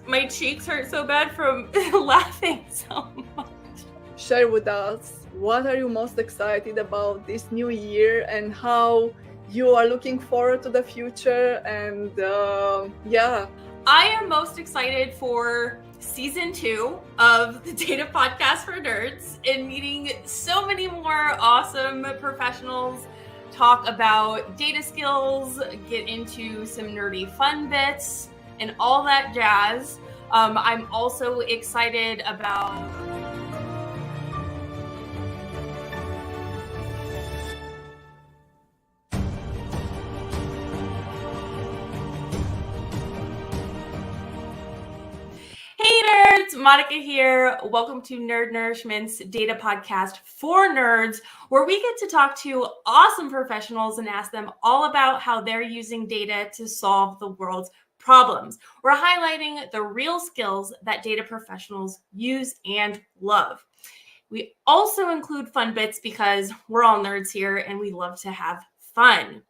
My cheeks hurt so bad from laughing so much. Share with us, what are you most excited about this new year and how you are looking forward to the future? And yeah. I am most excited for season 2 of the Data Podcast for Nerds and meeting so many more awesome professionals, talk about data skills, get into some nerdy fun bits, and all that jazz. I'm also excited about... Hey nerds, Monica here. Welcome to Nerd Nourishment's data podcast for nerds, where we get to talk to awesome professionals and ask them all about how they're using data to solve the world's problems. We're highlighting the real skills that data professionals use and love. We also include fun bits because we're all nerds here and we love to have fun.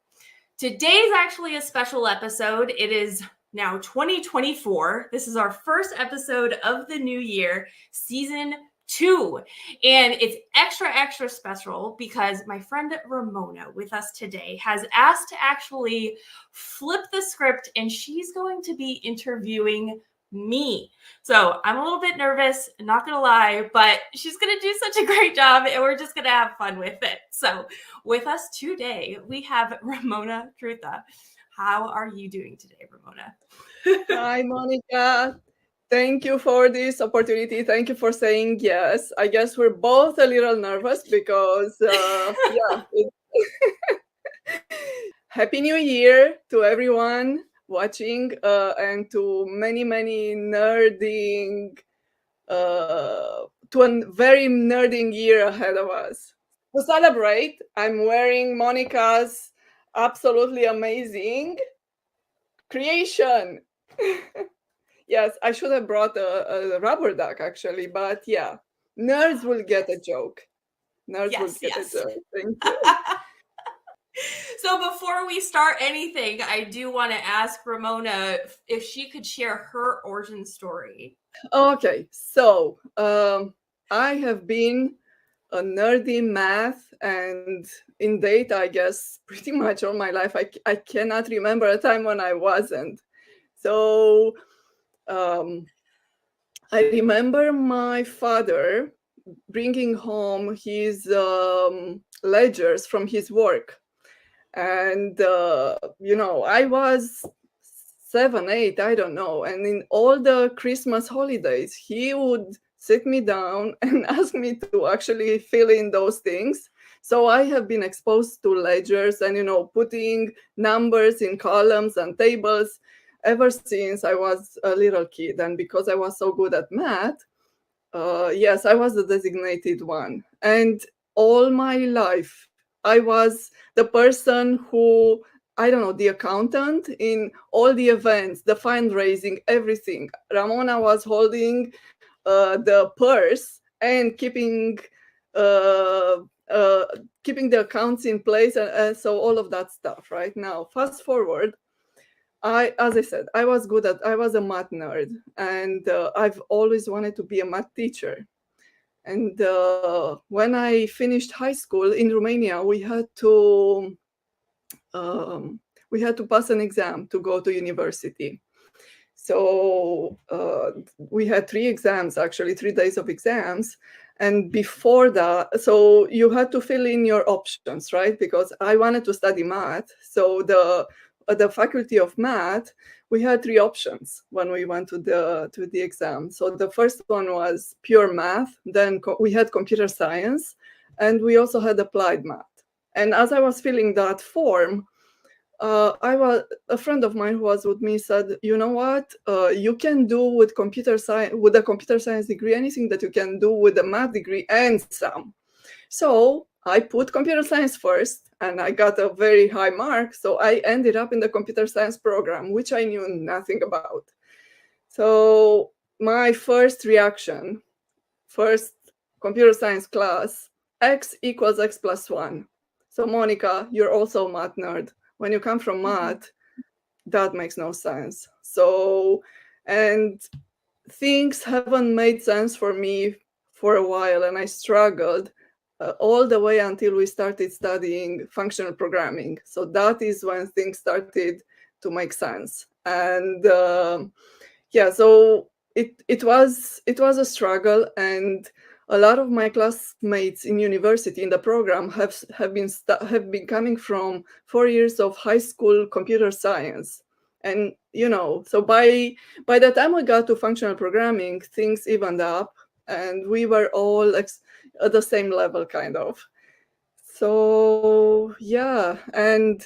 Today's actually a special episode. It is now 2024. This is our first episode of the new year, season 2. And it's extra special because my friend Ramona with us today has asked to actually flip the script, and she's going to be interviewing me. So I'm a little bit nervous, not gonna lie, but she's gonna do such a great job and we're just gonna have fun with it. So with us today, we have Ramona Trutha. How are you doing today, Ramona? Hi, Monica. Thank you for this opportunity. Thank you for saying yes. I guess we're both a little nervous because, Happy New Year to everyone watching and to many nerding, to a very nerding year ahead of us. To celebrate, I'm wearing Monica's absolutely amazing creation. Yes, I should have brought a rubber duck actually, but yeah, nerds will get a joke. Nerds will get a joke. Thank you. So before we start anything, I do want to ask Ramona if she could share her origin story. Okay, so I have been a nerdy math and in data, I guess, pretty much all my life. I cannot remember a time when I wasn't. So I remember my father bringing home his ledgers from his work. And, I was 7, 8, I don't know. And in all the Christmas holidays, he would sit me down and ask me to actually fill in those things. So I have been exposed to ledgers and, putting numbers in columns and tables ever since I was a little kid. And because I was so good at math, yes, I was the designated one. And all my life, I was the person who, I don't know, the accountant in all the events, the fundraising, everything. Ramona was holding the purse and keeping the accounts in place, and so all of that stuff. Right now, fast forward, as I said, I was a math nerd, and I've always wanted to be a math teacher. And when I finished high school in Romania, we had to pass an exam to go to university. So we had 3 exams, actually 3 days of exams. And before that, so you had to fill in your options, right? Because I wanted to study math. So the faculty of math, we had 3 options when we went to the exam. So the first one was pure math. Then we had computer science, and we also had applied math. And as I was filling that form, a friend of mine who was with me said, you know what, you can do with a computer science degree anything that you can do with a math degree and some. So I put computer science first, and I got a very high mark. So I ended up in the computer science program, which I knew nothing about. So my first reaction, first computer science class, x equals x plus 1. So Monica, you're also a math nerd. When you come from math, that makes no sense. So and things haven't made sense for me for a while, and I struggled all the way until we started studying functional programming. So that is when things started to make sense. And so it was a struggle, and a lot of my classmates in university in the program have been coming from 4 years of high school computer science. And so by the time we got to functional programming, things evened up, and we were all at the same level, kind of. So yeah, and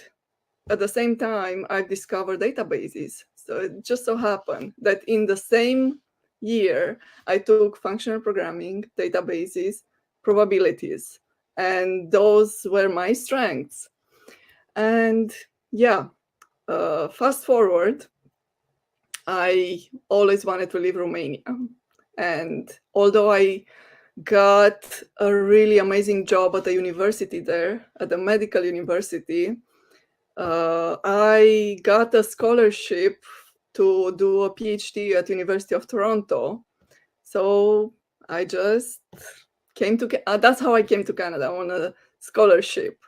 at the same time, I've discovered databases. So it just so happened that in the same year, I took functional programming, databases, probabilities, and those were my strengths. And yeah, fast forward, I always wanted to leave Romania. And although I got a really amazing job at the university there, at the medical university, I got a scholarship to do a PhD at University of Toronto. So I just came to, that's how I came to Canada, on a scholarship.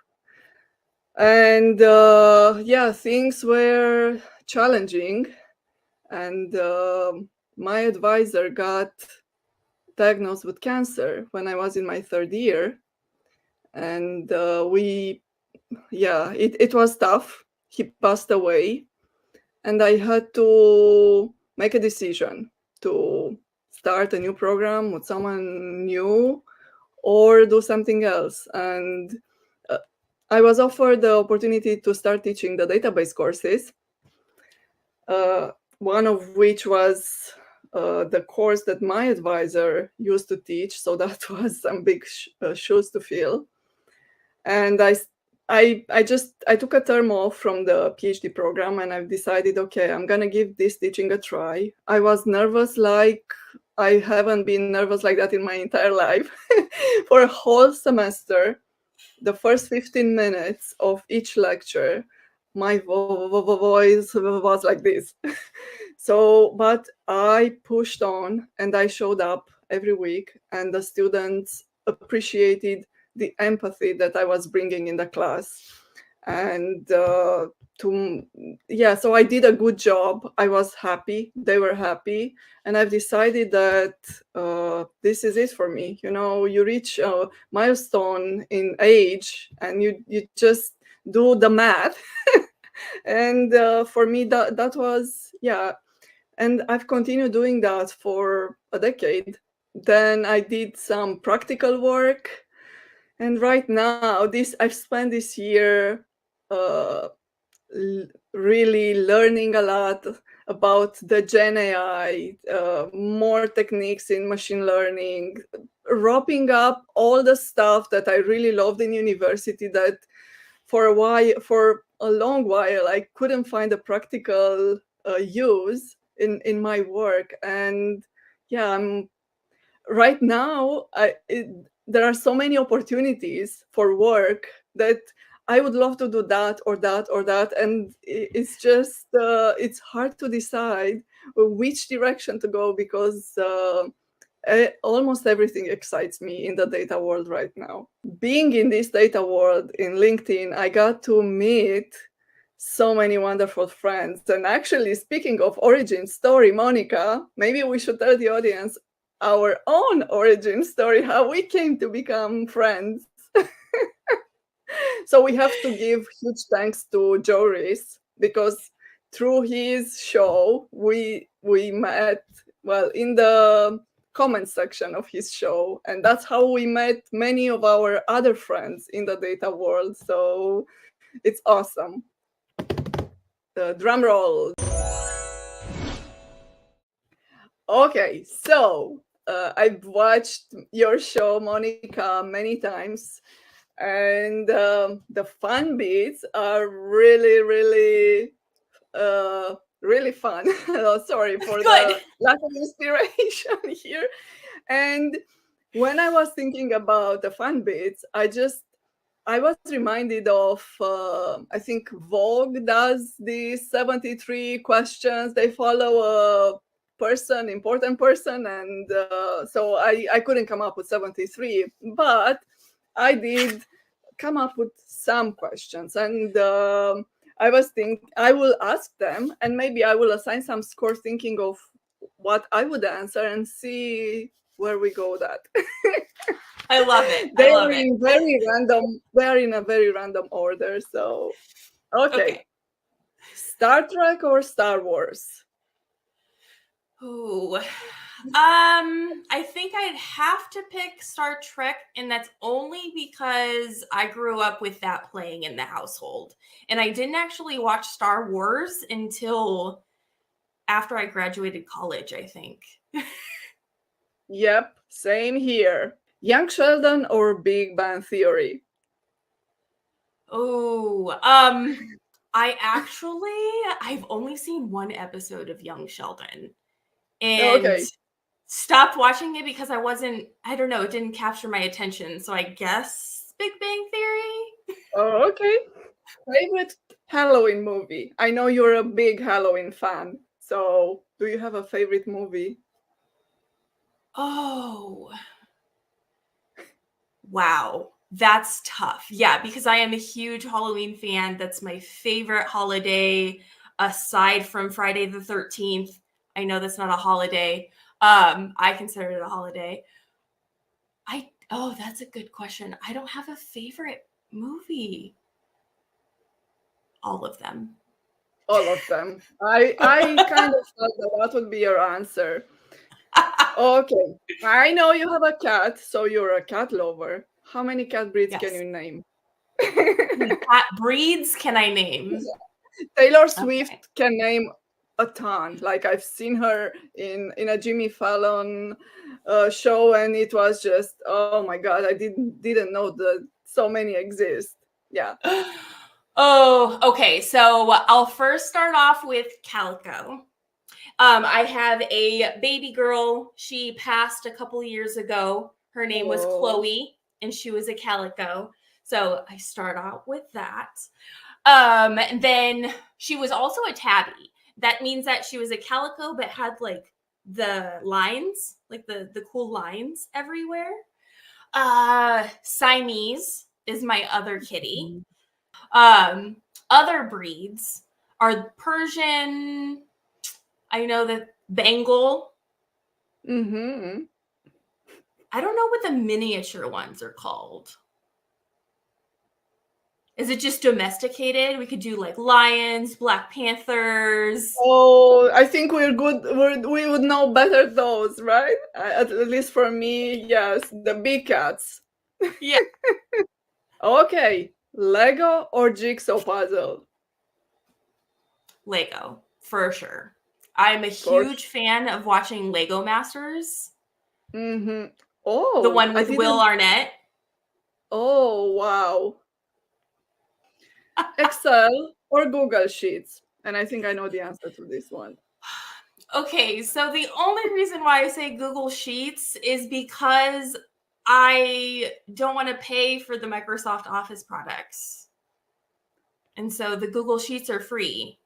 And things were challenging. And my advisor got diagnosed with cancer when I was in my third year. And it was tough. He passed away. And I had to make a decision to start a new program with someone new or do something else. And I was offered the opportunity to start teaching the database courses, one of which was the course that my advisor used to teach. So that was some big shoes to fill. And I took a term off from the PhD program, and I've decided, okay, I'm going to give this teaching a try. I was nervous like I haven't been nervous like that in my entire life. For a whole semester, the first 15 minutes of each lecture, my voice was like this. So, but I pushed on and I showed up every week, and the students appreciated the empathy that I was bringing in the class. And so I did a good job. I was happy. They were happy. And I've decided that this is it for me. You reach a milestone in age and you just do the math. And for me, that was, yeah. And I've continued doing that for a decade. Then I did some practical work. And right now, I've spent this year really learning a lot about the Gen AI, more techniques in machine learning, wrapping up all the stuff that I really loved in university that for a long while, I couldn't find a practical use in my work. And yeah, right now, there are so many opportunities for work that I would love to do that or that or that. And it's just, it's hard to decide which direction to go, because almost everything excites me in the data world right now. Being in this data world in LinkedIn, I got to meet so many wonderful friends. And actually, speaking of origin story, Monica, maybe we should tell the audience our own origin story, how we came to become friends. So we have to give huge thanks to Joris, because through his show, we met, well, in the comment section of his show. And that's how we met many of our other friends in the data world. So it's awesome. Drum roll. Okay, so I've watched your show, Monica, many times. And the fun bits are really, really, really fun. Sorry for the lack of inspiration here. And when I was thinking about the fun bits, I was reminded of, I think Vogue does these 73 questions. They follow person, important person, and so I couldn't come up with 73, but I did come up with some questions, and I was thinking I will ask them, and maybe I will assign some score thinking of what I would answer and see where we go that. I love it. They I love are it. in very random. They are in a very random order. So, okay. Star Trek or Star Wars? Ooh. I think I'd have to pick Star Trek, and that's only because I grew up with that playing in the household. And I didn't actually watch Star Wars until after I graduated college, I think. Yep, same here. Young Sheldon or Big Bang Theory? Oh, I've only seen one episode of Young Sheldon and Okay. stopped watching it because I don't know, it didn't capture my attention. So I guess Big Bang Theory. Oh, okay. Favorite Halloween movie? I know you're a big Halloween fan. So, do you have a favorite movie? Oh, wow. That's tough. Yeah, because I am a huge Halloween fan. That's my favorite holiday aside from Friday the 13th. I know that's not a holiday. I consider it a holiday. That's a good question. I don't have a favorite movie. All of them. All of them. I kind of thought that would be your answer. Okay. I know you have a cat, so you're a cat lover. How many cat breeds can Yes. you name? How many cat breeds can I name? Taylor Swift can name a ton. Like I've seen her in a Jimmy Fallon show, and it was just, oh my god, I didn't know that so many exist. Yeah. Oh, okay. So I'll first start off with Calico. I have a baby girl. She passed a couple years ago. Her name was Chloe, and she was a calico. So I start out with that. And then she was also a tabby. That means that she was a calico, but had like the lines, like the cool lines everywhere. Siamese is my other kitty. Other breeds are Persian. I know that Bengal. Mm-hmm. I don't know what the miniature ones are called. Is it just domesticated? We could do like lions, Black Panthers. Oh, I think we're good. We would know better those, right? At least for me, yes, the big cats. Yeah. Okay, Lego or Jigsaw Puzzle? Lego, for sure. I'm a huge fan of watching Lego Masters. Mm-hmm. The Oh, one with Will Arnett. Oh, wow. Excel or Google Sheets? And I think I know the answer to this one. Okay, so the only reason why I say Google Sheets is because I don't want to pay for the Microsoft Office products. And so the Google Sheets are free.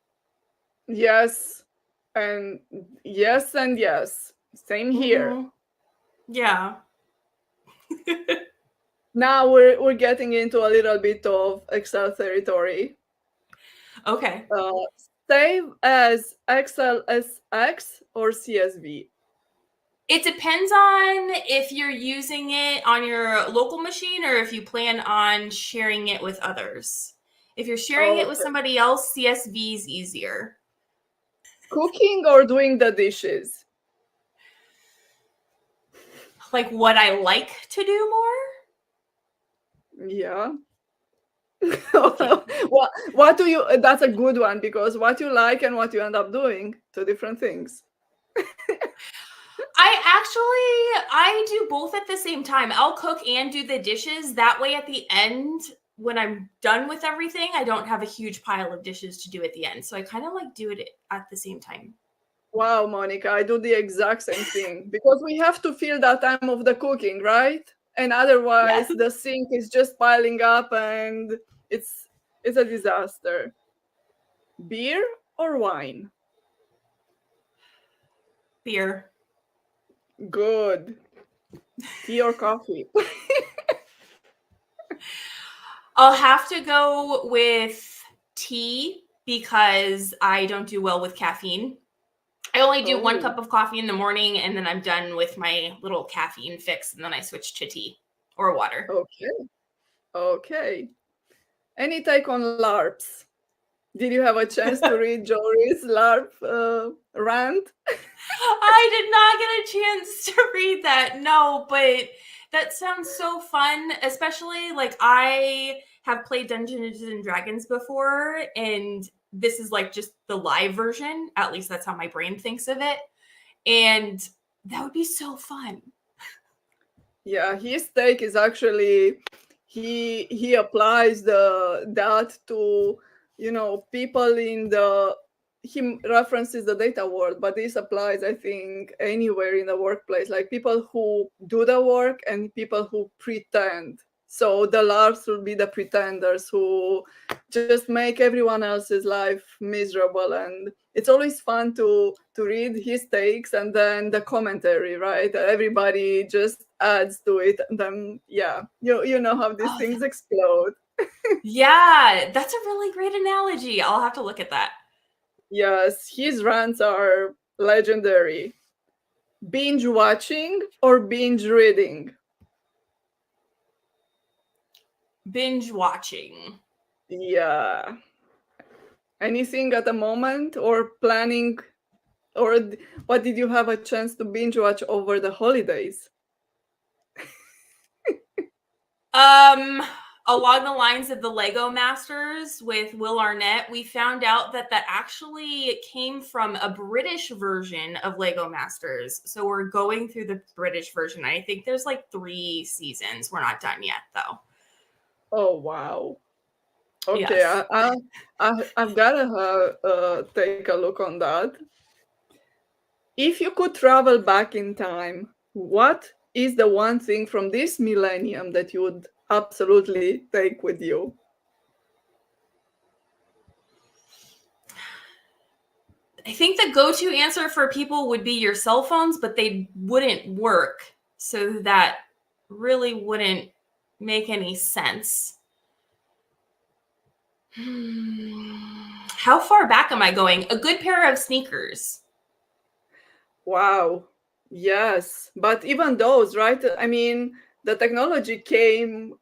Yes. And yes and yes. Same here. Mm-hmm. Yeah. Now we're getting into a little bit of Excel territory. Okay. Save as xlsx or CSV? It depends on if you're using it on your local machine or if you plan on sharing it with others. If you're sharing it with somebody else, CSV is easier. Cooking or doing the dishes? Like what I like to do more? Yeah. What do you, that's a good one, because what you like and what you end up doing, two different things. I do both at the same time. I'll cook and do the dishes. That way at the end, when I'm done with everything, I don't have a huge pile of dishes to do at the end. So I kind of like do it at the same time. Wow, Monica, I do the exact same thing, because we have to fill that time of the cooking, right? And otherwise the sink is just piling up and it's a disaster. Beer or wine? Beer. Good. Tea or coffee? I'll have to go with tea because I don't do well with caffeine. I only do 1 cup of coffee in the morning, and then I'm done with my little caffeine fix, and then I switch to tea or water. Okay. Any take on LARPs? Did you have a chance to read Jory's LARP rant? I did not get a chance to read that. No, but that sounds so fun, especially like I have played Dungeons and Dragons before, and this is like just the live version. At least that's how my brain thinks of it. And that would be so fun. Yeah, his take is actually he applies that to people in the he references the data world, but this applies, I think, anywhere in the workplace, like people who do the work and people who pretend. So the LARPs will be the pretenders who just make everyone else's life miserable, and it's always fun to read his takes and then the commentary, right? Everybody just adds to it, and then you know how these things explode. Yeah, that's a really great analogy. I'll have to look at that. Yes, his rants are legendary. Binge watching or binge reading? Binge watching. Yeah. Anything at the moment, or planning, or what did you have a chance to binge watch over the holidays? Along the lines of the Lego Masters with Will Arnett, we found out that actually came from a British version of Lego Masters. So we're going through the British version. I think there's like 3 seasons. We're not done yet, though. Oh, wow. Okay, yes. I've got to take a look on that. If you could travel back in time, what is the one thing from this millennium that you would absolutely take with you? I think the go-to answer for people would be your cell phones, but they wouldn't work. So that really wouldn't make any sense. How far back am I going? A good pair of sneakers. Wow. Yes. But even those, right? I mean, the technology came,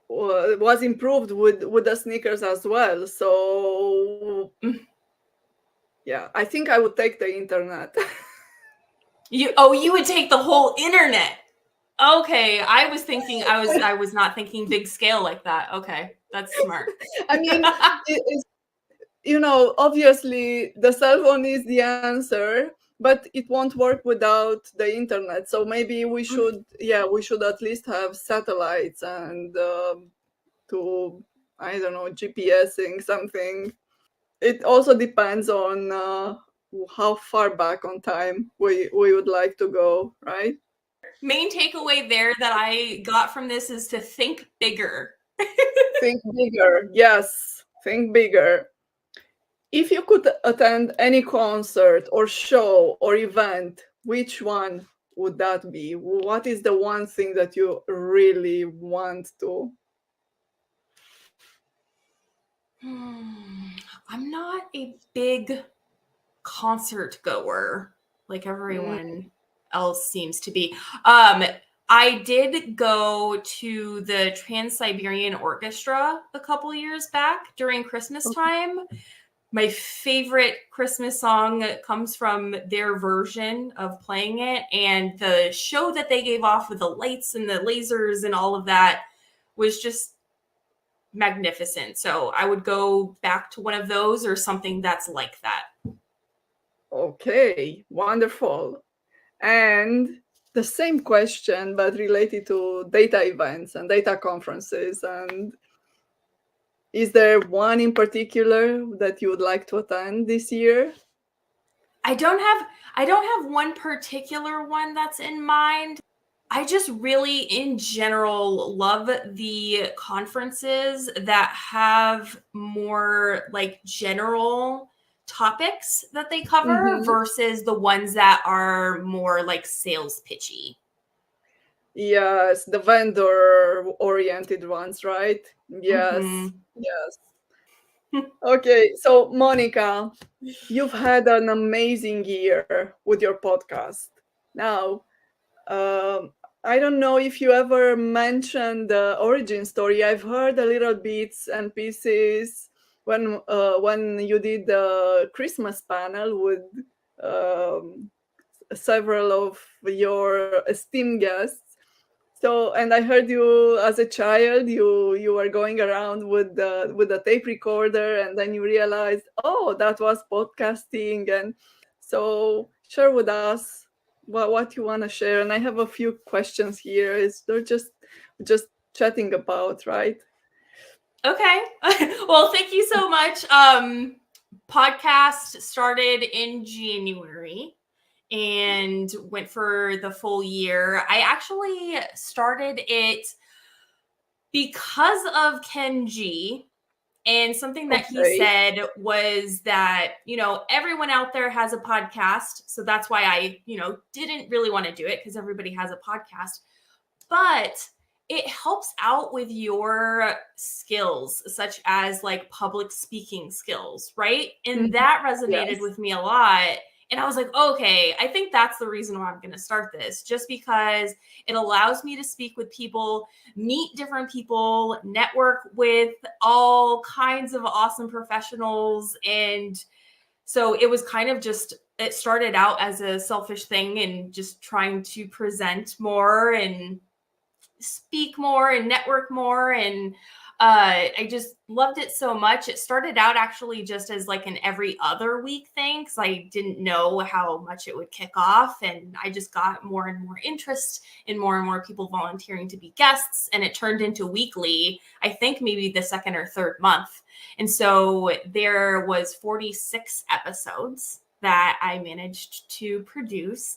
was improved with the sneakers as well. So, yeah, I think I would take the internet. You would take the whole internet. Okay, I was not thinking big scale like that. Okay, that's smart. I mean, obviously the cell phone is the answer, but it won't work without the internet. So maybe we should at least have satellites and to, I don't know, GPSing something. It also depends on how far back on time we would like to go, right? Main takeaway there that I got from this is to think bigger. Think bigger. Yes, think bigger. If you could attend any concert or show or event, which one would that be? What is the one thing that you really want to? I'm not a big concert goer like everyone else seems to be. I did go to the Trans-Siberian Orchestra a couple years back during Christmas time. My favorite Christmas song comes from their version of playing it, and the show that they gave off with the lights and the lasers and all of that was just magnificent. So I would go back to one of those or something that's like that. Okay, wonderful. And the same question, but related to data events and data conferences. And is there one in particular that you would like to attend this year? I don't have one particular one that's in mind. I just really, in general, love the conferences that have more like general topics that they cover Mhm. versus the ones that are more like sales pitchy. Yes, the vendor-oriented ones, right? Yes, Mhm. yes. Okay, so Monica, you've had an amazing year with your podcast. Now, um, I don't know if you ever mentioned the origin story. I've heard a little bits and pieces when you did the Christmas panel with um, several of your esteemed guests. So, and I heard you as a child, you were going around with the tape recorder, and then you realized, oh, that was podcasting. And so, share with us what you want to share. And I have a few questions here. Is they're just chatting about, right? Okay. Well, thank you so much. Podcast started in January and went for the full year. I actually started it because of Ken G. And something that he Okay. said was that, everyone out there has a podcast. So that's why I, didn't really want to do it because everybody has a podcast. But it helps out with your skills, such as like public speaking skills, right? And Mhm. that resonated Yes. with me a lot. And I was like, okay, I think that's the reason why I'm going to start this, just because it allows me to speak with people, meet different people, network with all kinds of awesome professionals. And so it was kind of just, it started out as a selfish thing and just trying to present more and speak more and network more. And I just loved it so much. It started out actually just as like an every other week thing because I didn't know how much it would kick off. And I just got more and more interest in more and more people volunteering to be guests. And it turned into weekly, I think maybe the second or third month. And so there was 46 episodes that I managed to produce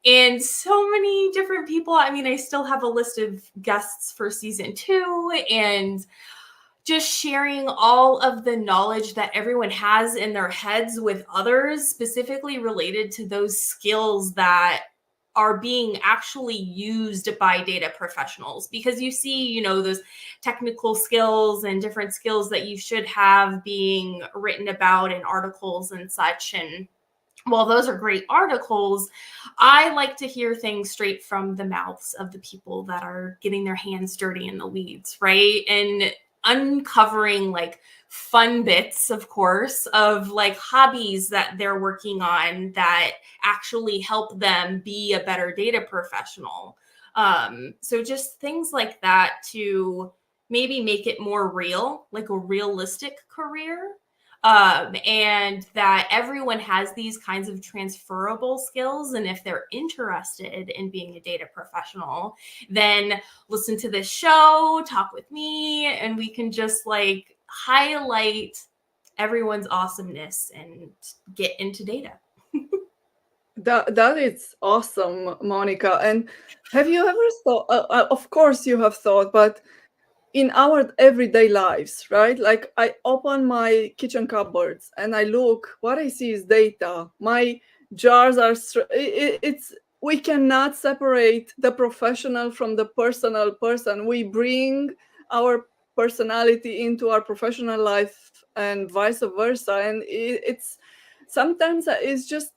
and so many different people. I mean, I still have a list of guests for season 2 and just sharing all of the knowledge that everyone has in their heads with others, specifically related to those skills that are being actually used by data professionals. Because you see, those technical skills and different skills that you should have being written about in articles and such. And while those are great articles, I like to hear things straight from the mouths of the people that are getting their hands dirty in the weeds, right? And uncovering like fun bits, of course, of like hobbies that they're working on that actually help them be a better data professional. So just things like that to maybe make it more real, like a realistic career, and that everyone has these kinds of transferable skills. And if they're interested in being a data professional, then listen to this show, talk with me, and we can just like highlight everyone's awesomeness and get into data. That is awesome, Monica. And have you ever thought? Of course, you have thought, but in our everyday lives, right? Like I open my kitchen cupboards and I look, what I see is data. My jars are, it's, we cannot separate the professional from the personal person. We bring our personality into our professional life and vice versa. And it's sometimes it's just,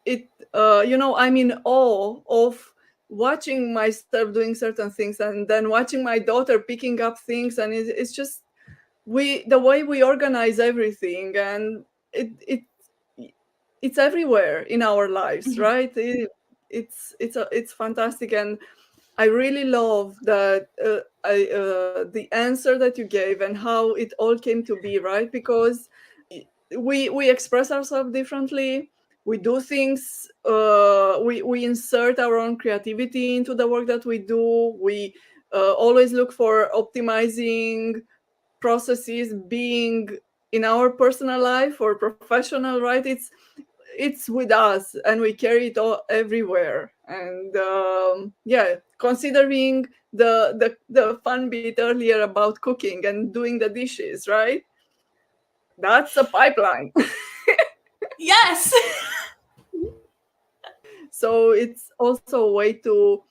it, I'm in awe of watching myself doing certain things and then watching my daughter picking up things, and it's just the way we organize everything, and it's everywhere in our lives, right? It's fantastic. And I really love that the answer that you gave and how it all came to be, right? Because we express ourselves differently. We do things. We insert our own creativity into the work that we do. We always look for optimizing processes, being in our personal life or professional, right? It's with us and we carry it all everywhere. And yeah, considering the fun bit earlier about cooking and doing the dishes, right? That's a pipeline. Yes. So it's also a way to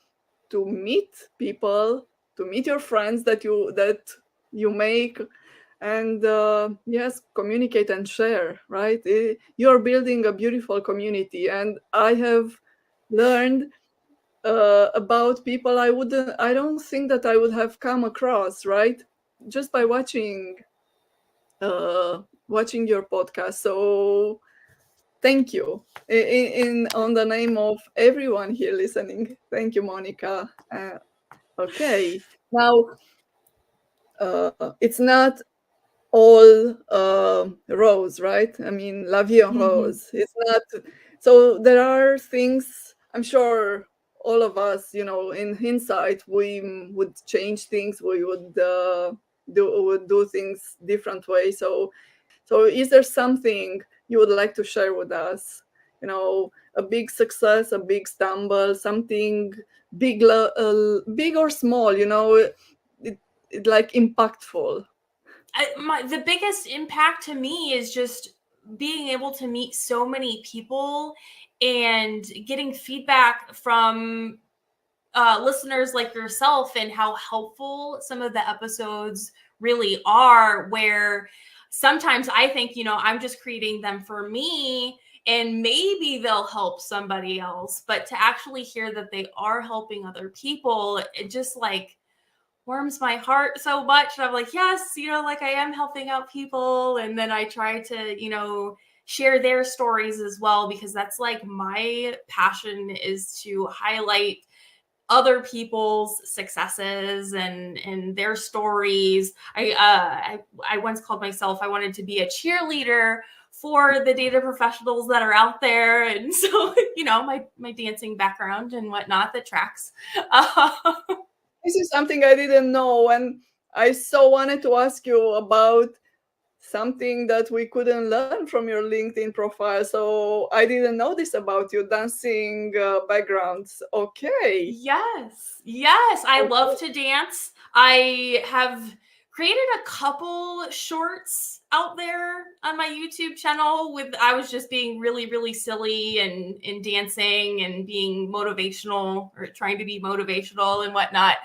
meet people, to meet your friends that you make, and yes, communicate and share, right? You're building a beautiful community, and I have learned about people I don't think that I would have come across, right? Just by watching your podcast. So thank you on the name of everyone here listening. Thank you, Monica. Okay, now it's not all rose, right? I mean, la vie en Mhm. rose. It's not. So there are things. I'm sure all of us, in hindsight, we would change things. We would do things different way. So is there something you would like to share with us? A big success, a big stumble, something big or small. It like impactful. The biggest impact to me is just being able to meet so many people and getting feedback from listeners like yourself and how helpful some of the episodes really are, where sometimes I think, I'm just creating them for me and maybe they'll help somebody else, but to actually hear that they are helping other people, it just like warms my heart so much. And I'm like, yes, like I am helping out people. And then I try to, share their stories as well, because that's like my passion, is to highlight other people's successes and their stories. I once called myself, I wanted to be a cheerleader for the data professionals that are out there. And so, my dancing background and whatnot that tracks. This is something I didn't know, and I so wanted to ask you about something that we couldn't learn from your LinkedIn profile. So I didn't know this about you, dancing backgrounds. Okay. Yes, I love to dance. I have created a couple shorts out there on my YouTube channel I was just being really, really silly and dancing and being motivational, or trying to be motivational and whatnot.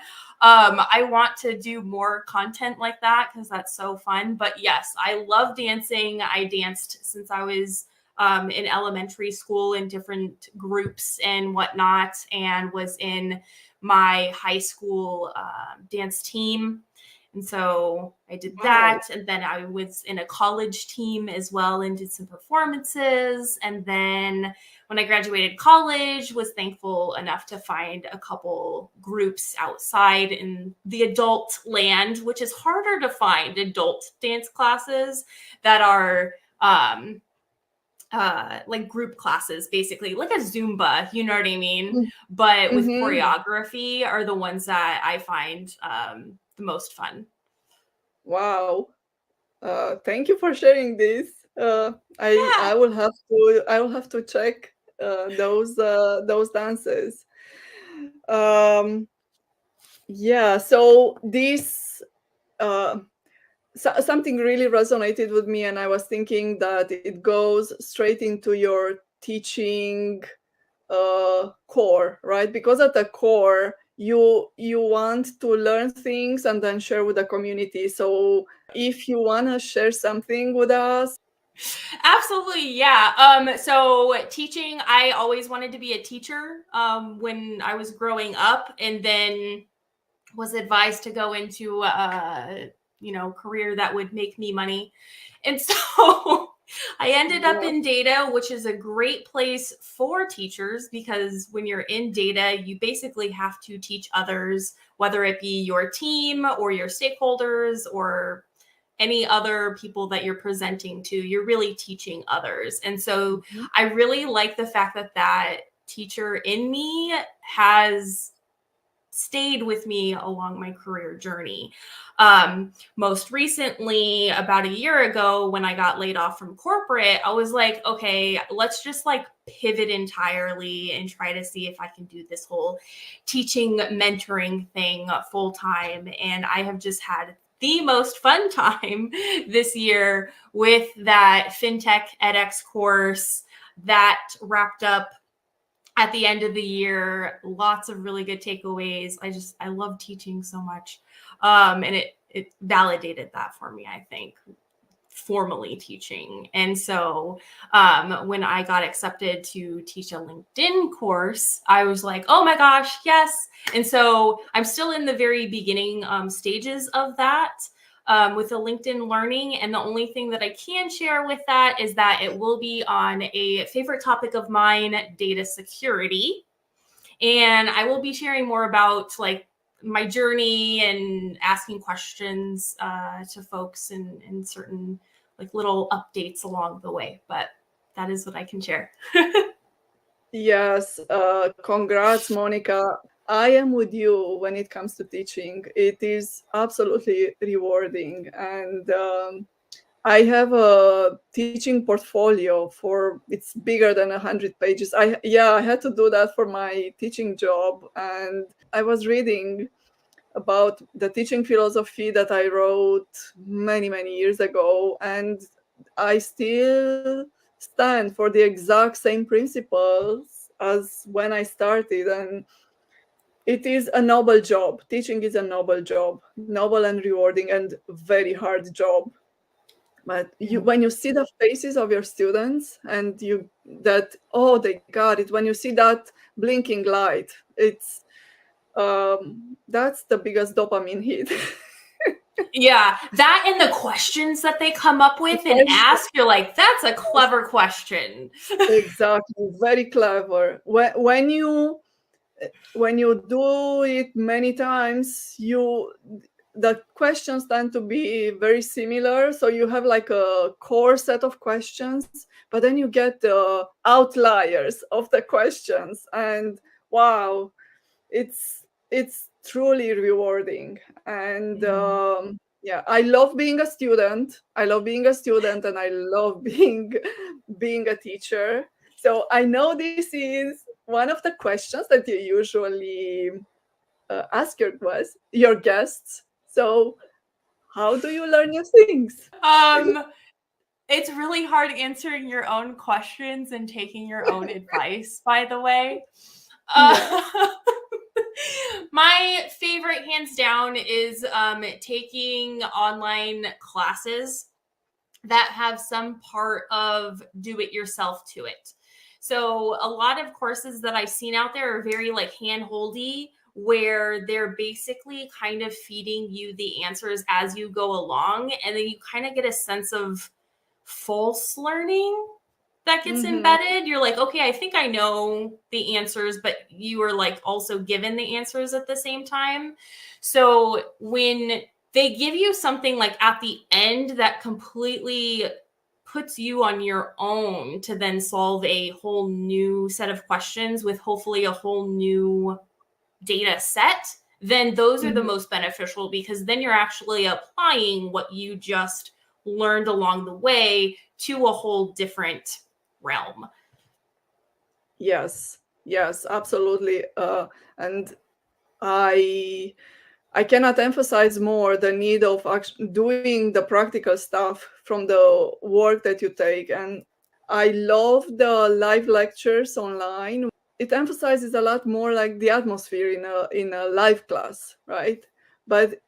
I want to do more content like that because that's so fun. But yes, I love dancing. I danced since I was in elementary school in different groups and whatnot, and was in my high school dance team. And so I did Wow. that. And then I was in a college team as well and did some performances. And then when I graduated college, was thankful enough to find a couple groups outside in the adult land, which is harder to find adult dance classes that are like group classes, basically like a Zumba, you know what I mean? But with Mm-hmm. choreography are the ones that I find the most fun. Wow. Thank you for sharing this. I Yeah. will have to check those dances. Um, yeah. So this uh, something really resonated with me, and I was thinking that it goes straight into your teaching core, right? Because at the core, you want to learn things and then share with the community. So if you want to share something with us. Absolutely, yeah. So teaching, I always wanted to be a teacher when I was growing up, and then was advised to go into career that would make me money. And so I ended up Yeah. in data, which is a great place for teachers, because when you're in data, you basically have to teach others, whether it be your team or your stakeholders or any other people that you're presenting to. You're really teaching others. And so Mhm. I really like the fact that teacher in me has stayed with me along my career journey. Most recently, about a year ago, when I got laid off from corporate, I was like, okay, let's just like pivot entirely and try to see if I can do this whole teaching, mentoring thing full time. And I have just had the most fun time this year with that FinTech edX course that wrapped up at the end of the year. Lots of really good takeaways. I love teaching so much. And it validated that for me, I think, formally teaching. And so when I got accepted to teach a LinkedIn course, I was like, oh my gosh, yes. And so I'm still in the very beginning stages of that with the LinkedIn learning. And the only thing that I can share with that is that it will be on a favorite topic of mine, data security. And I will be sharing more about like my journey and asking questions to folks and certain like little updates along the way. But that is what I can share. Yes, congrats, Monica. I am with you when it comes to teaching. It is absolutely rewarding. And I have a teaching portfolio it's bigger than 100 pages. I had to do that for my teaching job. And I was reading about the teaching philosophy that I wrote many, many years ago. And I still stand for the exact same principles as when I started. And it is a noble job. Teaching is a noble job, noble and rewarding and very hard job. But when you see the faces of your students and oh, they got it. When you see that blinking light, it's that's the biggest dopamine hit. Yeah, that and the questions that they come up with and ask, you're like, that's a clever question. Exactly, very clever. When you do it many times, the questions tend to be very similar. So you have like a core set of questions, but then you get the outliers of the questions, and wow, it's truly rewarding. And yeah, I love being a student. I love being a student, and I love being a teacher. So I know this is one of the questions that you usually ask your guests. So how do you learn new things? It's really hard answering your own questions and taking your own advice, by the way. My favorite, hands down, is taking online classes that have some part of do-it-yourself to it. So a lot of courses that I've seen out there are very like hand-holdy, where they're basically kind of feeding you the answers as you go along, and then you kind of get a sense of false learning that gets embedded. You're like, okay, I think I know the answers, but you are like also given the answers at the same time. So when they give you something like at the end that completely puts you on your own to then solve a whole new set of questions with hopefully a whole new data set, then those are the most beneficial, because then you're actually applying what you just learned along the way to a whole different realm. Yes, absolutely. And I cannot emphasize more the need of doing the practical stuff from the work that you take. And I love the live lectures online. It emphasizes a lot more like the atmosphere in a live class, right? But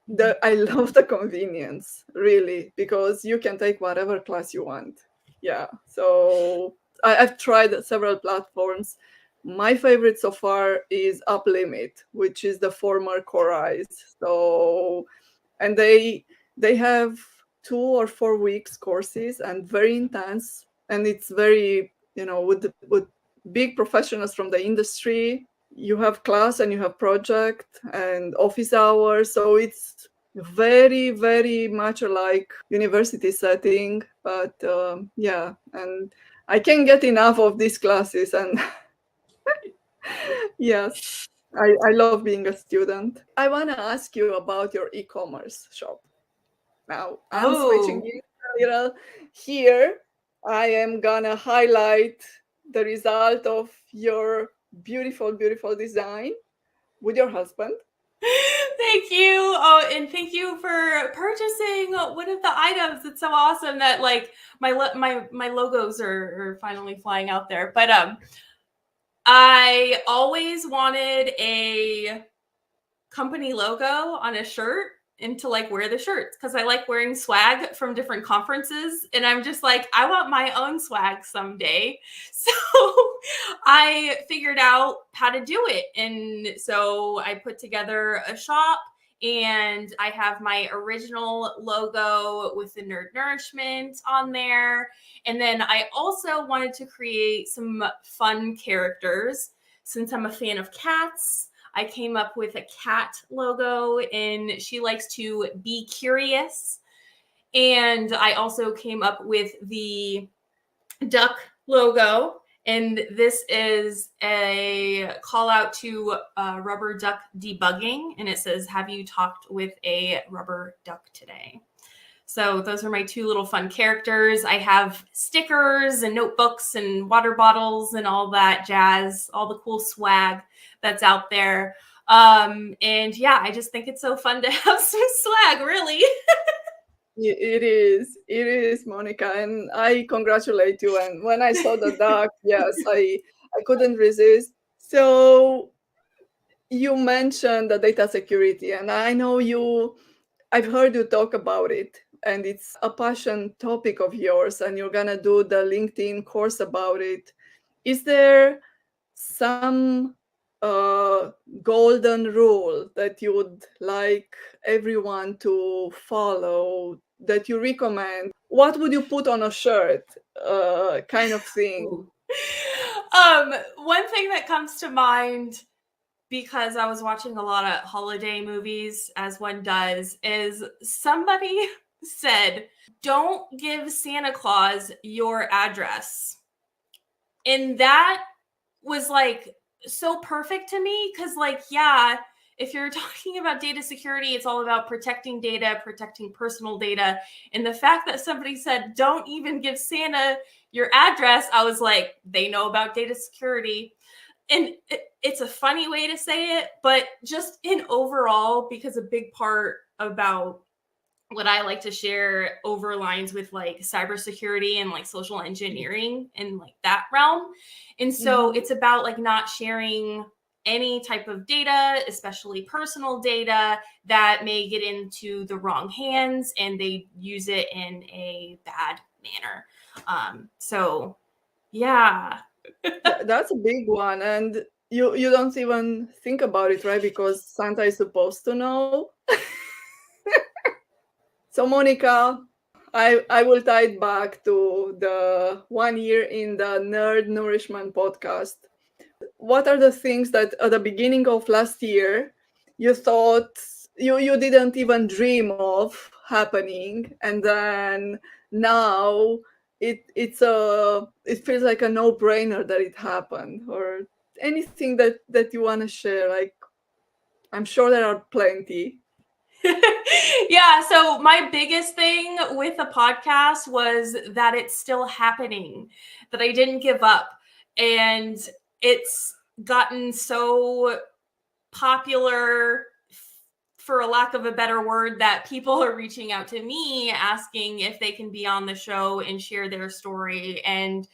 I love the convenience, really, because you can take whatever class you want. Yeah. So I've tried several platforms. My favorite so far is Uplimit, which is the former Corise. So, and they have 2 or 4 weeks courses, and very intense, and it's very, with big professionals from the industry. You have class and you have project and office hours, so it's very, very much like university setting. But yeah, and I can't get enough of these classes. And yes, I love being a student. I want to ask you about your e-commerce shop. Now I'm switching gears a little here. I am gonna highlight the result of your beautiful, beautiful design with your husband. Thank you. Oh, and thank you for purchasing one of the items. It's so awesome that like my logos are finally flying out there. But I always wanted a company logo on a shirt and to like wear the shirts because I like wearing swag from different conferences. And I'm just like, I want my own swag someday. So I figured out how to do it. And so I put together a shop and I have my original logo with the Nerd Nourishment on there. And then I also wanted to create some fun characters since I'm a fan of cats. I came up with a cat logo and she likes to be curious. And I also came up with the duck logo. And this is a call out to rubber duck debugging. And it says, have you talked with a rubber duck today? So those are my two little fun characters. I have stickers and notebooks and water bottles and all that jazz, all the cool swag that's out there. And yeah, I just think it's so fun to have some swag, really. It is, Monica, and I congratulate you. And when I saw the duck, yes, I couldn't resist. So you mentioned the data security, and I know I've heard you talk about it, and it's a passion topic of yours, and you're gonna do the LinkedIn course about it. Is there some golden rule that you would like everyone to follow, that you recommend? What would you put on a shirt, kind of thing? One thing that comes to mind, because I was watching a lot of holiday movies, as one does, is somebody said, don't give Santa Claus your address. And that was like so perfect to me because like, yeah, if you're talking about data security, it's all about protecting data, protecting personal data. And the fact that somebody said, don't even give Santa your address, I was like, they know about data security. And it's a funny way to say it, but just in overall, because a big part about what I like to share overlines with like cybersecurity and like social engineering and like that realm. And so it's about like not sharing any type of data, especially personal data that may get into the wrong hands and they use it in a bad manner. So yeah. That's a big one, and you don't even think about it, right? Because Santa is supposed to know. So Monica, I will tie it back to the 1 year in the Nerd Nourishment podcast. What are the things that at the beginning of last year you thought you didn't even dream of happening, and then now it feels like a no-brainer that it happened, or anything that you want to share? Like, I'm sure there are plenty. Yeah, so my biggest thing with the podcast was that it's still happening, that I didn't give up. And it's gotten so popular, for a lack of a better word, that people are reaching out to me asking if they can be on the show and share their story. And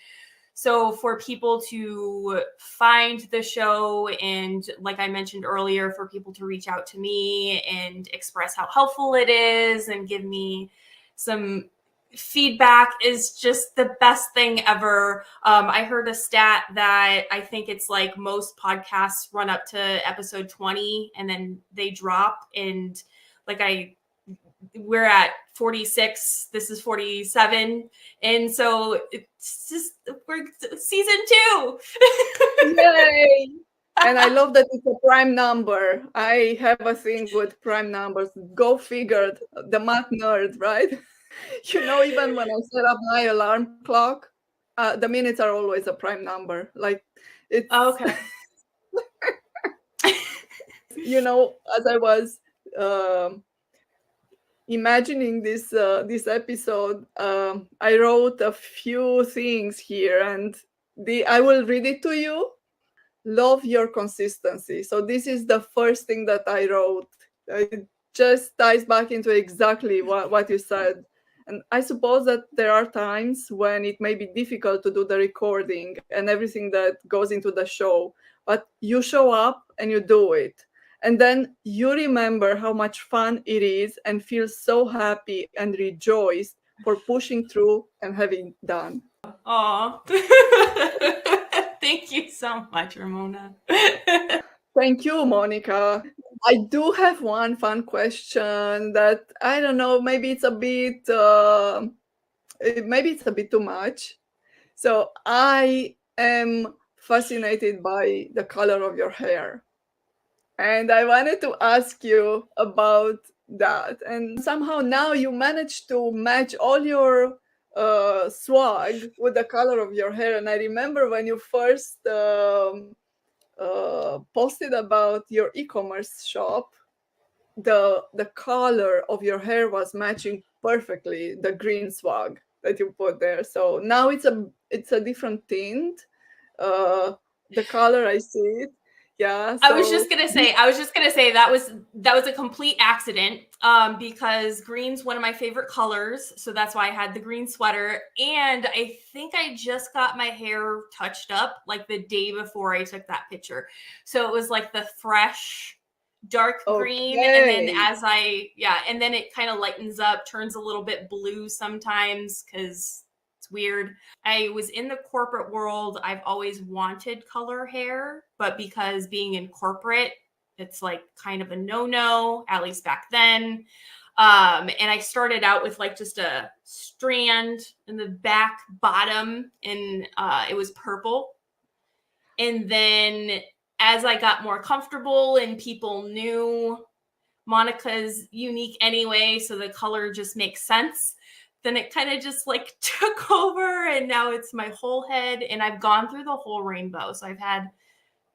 so for people to find the show and, like I mentioned earlier, for people to reach out to me and express how helpful it is and give me some feedback is just the best thing ever. I heard a stat that I think it's like most podcasts run up to episode 20 and then they drop. And like we're at 46, this is 47, and so it's just, we're season 2. Yay! And I love that it's a prime number. I have a thing with prime numbers. Go figure, the math nerd, right? Even when I set up my alarm clock, the minutes are always a prime number. Like, it's Okay. As I was imagining this episode, I wrote a few things here, and I will read it to you. Love your consistency. So this is the first thing that I wrote It just ties back into exactly what you said. And I suppose that there are times when it may be difficult to do the recording and everything that goes into the show, but you show up and you do it. And then you remember how much fun it is and feel so happy and rejoiced for pushing through and having done. Aw. Thank you so much, Ramona. Thank you, Monica. I do have one fun question that I don't know, maybe it's a bit too much. So I am fascinated by the color of your hair. And I wanted to ask you about that. And somehow now you managed to match all your swag with the color of your hair. And I remember when you first posted about your e-commerce shop, the color of your hair was matching perfectly the green swag that you put there. So now it's a different tint. The color, I see it. Yeah. So I was just gonna say that was a complete accident, because green's one of my favorite colors, so that's why I had the green sweater. And I think I just got my hair touched up like the day before I took that picture, so it was like the fresh dark green. And then and then it kind of lightens up, turns a little bit blue sometimes because it's weird. I was in the corporate world. I've always wanted color hair, but because being in corporate, it's like kind of a no-no, at least back then. And I started out with like just a strand in the back bottom, and it was purple. And then as I got more comfortable and people knew Monica's unique anyway, so the color just makes sense, then it kind of just like took over, and now it's my whole head, and I've gone through the whole rainbow. So I've had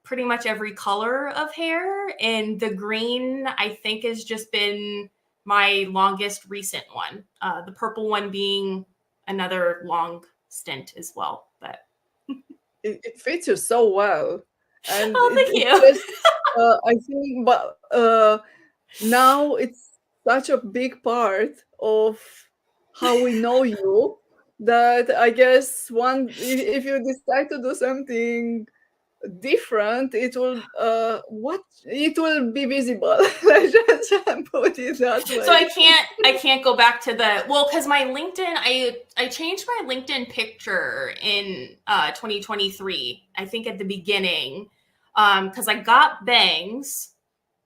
pretty much every color of hair, and the green I think has just been my longest recent one. The purple one being another long stint as well, but it fits you so well. And thank you. Just, I think, but now it's such a big part of how we know you that I guess if you decide to do something different, it will be visible. Let's just put it that way. So I can't go back to because my LinkedIn, I changed my LinkedIn picture in 2023, I think at the beginning, because I got bangs.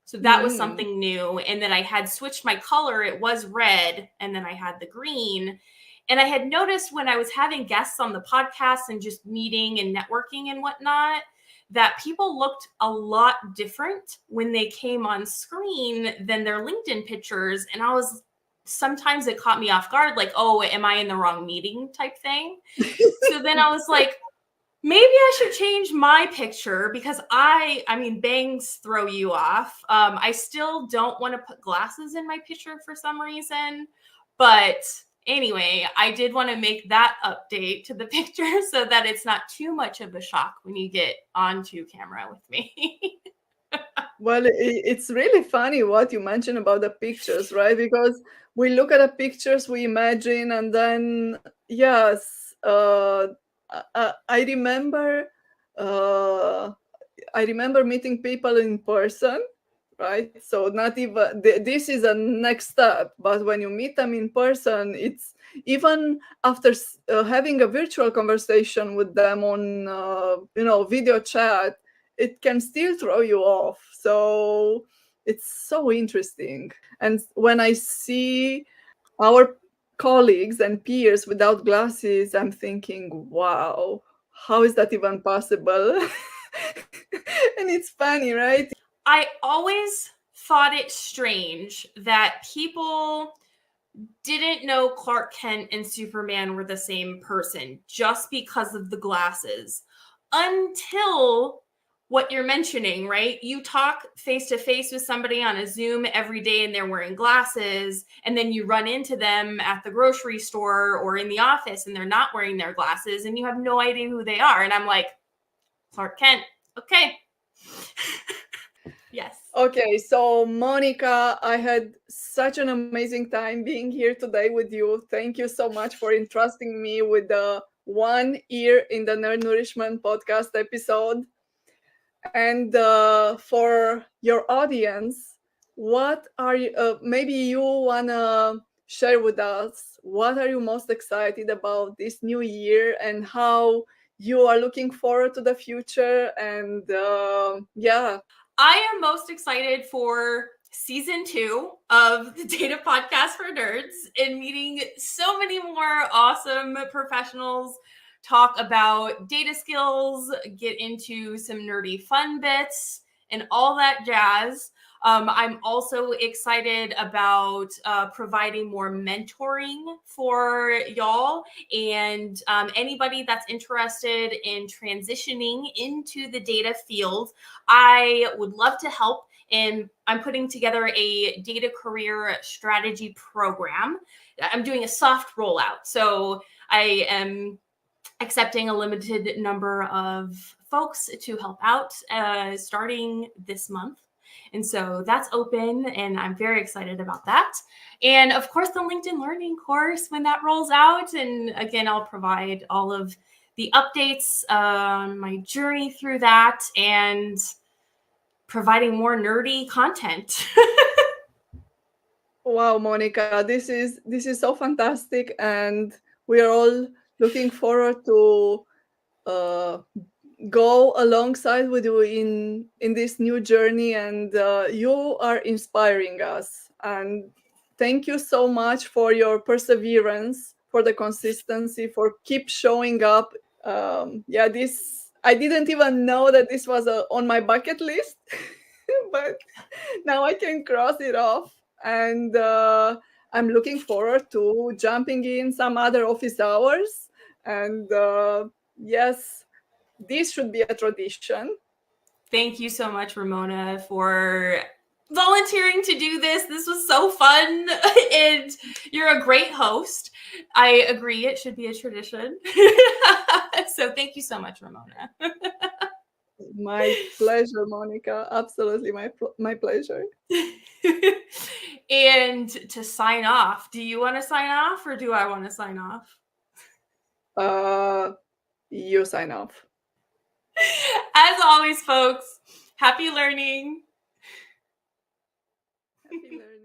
So that was something new. And then I had switched my color. It was red, and then I had the green. And I had noticed when I was having guests on the podcast and just meeting and networking and whatnot, that people looked a lot different when they came on screen than their LinkedIn pictures. And sometimes it caught me off guard, like, oh, am I in the wrong meeting type thing? So then I was like, maybe I should change my picture, because I mean, bangs throw you off. I still don't want to put glasses in my picture for some reason. But anyway, I did want to make that update to the picture so that it's not too much of a shock when you get onto camera with me. Well, it's really funny what you mentioned about the pictures, right? Because we look at the pictures, we imagine, and then, yes, I remember meeting people in person, right? So not even this is a next step, but when you meet them in person, it's even after having a virtual conversation with them on video chat, it can still throw you off. So it's so interesting. And when I see our colleagues and peers without glasses, I'm thinking, wow, how is that even possible? And it's funny, right? I always thought it strange that people didn't know Clark Kent and Superman were the same person just because of the glasses, until what you're mentioning, right? You talk face to face with somebody on a Zoom every day and they're wearing glasses, and then you run into them at the grocery store or in the office and they're not wearing their glasses and you have no idea who they are. And I'm like, Clark Kent, okay. Yes. Okay, so Monica, I had such an amazing time being here today with you. Thank you so much for entrusting me with the 1 year in the Nerd Nourishment podcast episode. And for your audience, what are you? Maybe you wanna share with us what are you most excited about this new year and how you are looking forward to the future. And yeah. I am most excited for season 2 of the Data Podcast for Nerds and meeting so many more awesome professionals, talk about data skills, get into some nerdy fun bits, and all that jazz. I'm also excited about providing more mentoring for y'all and anybody that's interested in transitioning into the data field. I would love to help, and I'm putting together a data career strategy program. I'm doing a soft rollout. So I am accepting a limited number of folks to help out starting this month. And so that's open, and I'm very excited about that. And of course, the LinkedIn Learning course when that rolls out. And again, I'll provide all of the updates on my journey through that and providing more nerdy content. Wow, Monica, this is so fantastic, and we are all looking forward to uh, go alongside with you in this new journey. And you are inspiring us. And thank you so much for your perseverance, for the consistency, for keep showing up. Yeah, this I didn't even know that this was on my bucket list, but now I can cross it off. And I'm looking forward to jumping in some other office hours. And yes, this should be a tradition. Thank you so much, Ramona, for volunteering to do this. This was so fun, and you're a great host. I agree, it should be a tradition. So thank you so much, Ramona. My pleasure, Monica. Absolutely my pleasure. And to sign off, do you want to sign off or do I want to sign off? You sign off. As always, folks, happy learning. Happy learning.